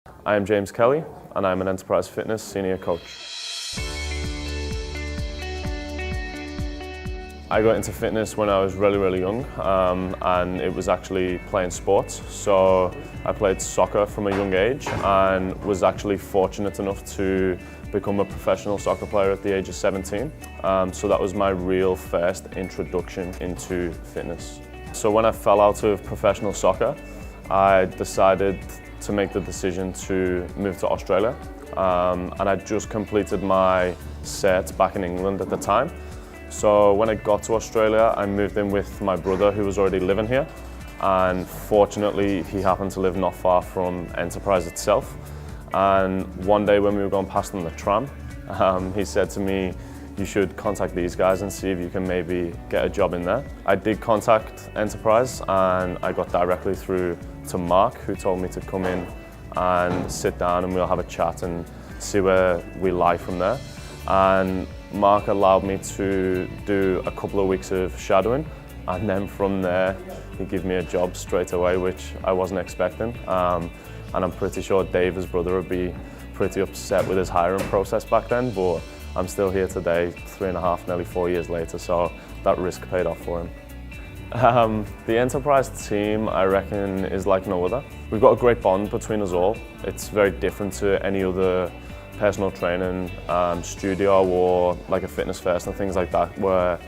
I am James Kelly and I'm an Enterprise Fitness Senior Coach. I got into fitness when I was really young and it was actually playing sports. So I played soccer from a young age and was actually fortunate enough to become a professional soccer player at the age of 17. So that was my real first introduction into fitness. So when I fell out of professional soccer, I decided to make the decision to move to Australia. And I just completed my cert back in England at the time. So when I got to Australia, I moved in with my brother who was already living here. And fortunately, he happened to live not far from Enterprise itself. And one day when we were going past on the tram, he said to me, "You should contact these guys and see if you can maybe get a job in there." I did contact Enterprise and I got directly through to Mark, who told me to come in and sit down and we'll have a chat and see where we lie from there. And Mark allowed me to do a couple of weeks of shadowing, and then from there he gave me a job straight away, which I wasn't expecting. And I'm pretty sure Dave, his brother, would be pretty upset with his hiring process back then, but I'm still here today, 3.5, nearly 4 years later, so that risk paid off for him. The Enterprise team, I reckon, is like no other. We've got a great bond between us all. It's very different to any other personal training studio or like a Fitness First and things like that, where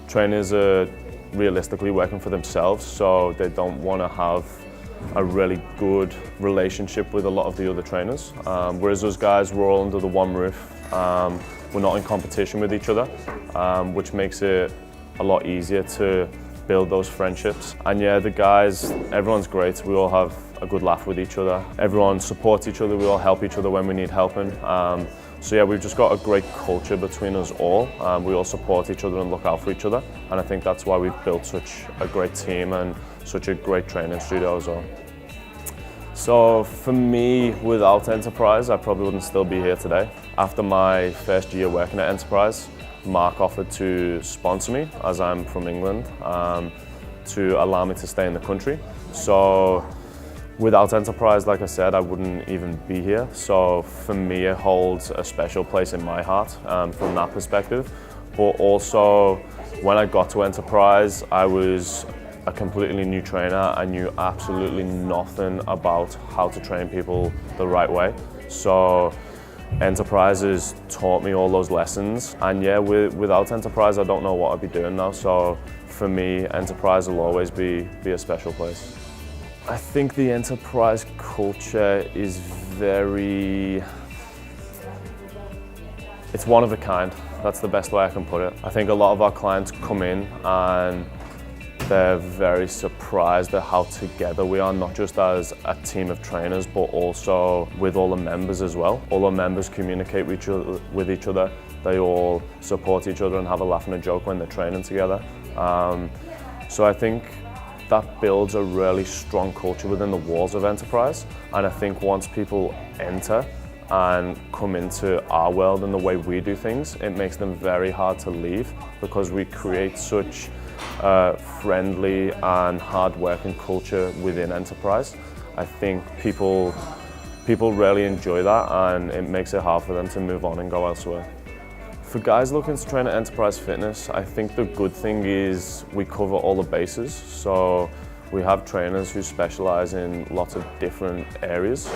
trainers are realistically working for themselves, so they don't want to have a really good relationship with a lot of the other trainers. Whereas us guys, we're all under the one roof. We're not in competition with each other, which makes it a lot easier to build those friendships. And yeah, the guys, everyone's great. We all have a good laugh with each other. Everyone supports each other. We all help each other when we need helping. So yeah, we've just got a great culture between us all. We all support each other and look out for each other. And I think that's why we've built such a great team and such a great training studio as well. So for me, without Enterprise, I probably wouldn't still be here today. After my first year working at Enterprise, Mark offered to sponsor me, as I'm from England, to allow me to stay in the country. So without Enterprise, like I said, I wouldn't even be here. So for me, it holds a special place in my heart from that perspective. But also, when I got to Enterprise, I was a completely new trainer. I knew absolutely nothing about how to train people the right way. So Enterprise has taught me all those lessons. And yeah, without Enterprise, I don't know what I'd be doing now. So for me, Enterprise will always be a special place. I think the Enterprise culture is it's one of a kind. That's the best way I can put it. I think a lot of our clients come in and they're very surprised at how together we are, not just as a team of trainers, but also with all the members as well. All the members communicate with each other. They all support each other and have a laugh and a joke when they're training together. So I think that builds a really strong culture within the walls of Enterprise. And I think once people enter and come into our world and the way we do things, it makes them very hard to leave, because we create such a friendly and hard-working culture within Enterprise. I think people really enjoy that, and it makes it hard for them to move on and go elsewhere. For guys looking to train at Enterprise Fitness, I think the good thing is we cover all the bases. So we have trainers who specialize in lots of different areas.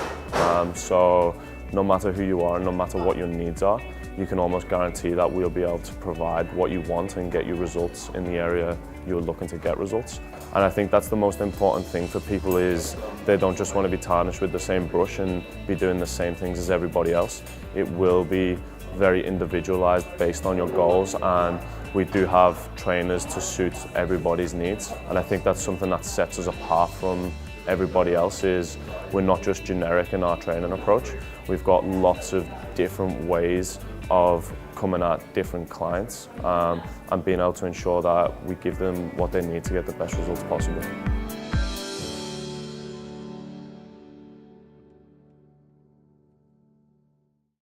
So no matter who you are and no matter what your needs are, you can almost guarantee that we'll be able to provide what you want and get you results in the area you're looking to get results. And I think that's the most important thing for people, is they don't just want to be tarnished with the same brush and be doing the same things as everybody else. It will be very individualized based on your goals, and we do have trainers to suit everybody's needs. And I think that's something that sets us apart from everybody else, is we're not just generic in our training approach. We've got lots of different ways of coming at different clients and being able to ensure that we give them what they need to get the best results possible.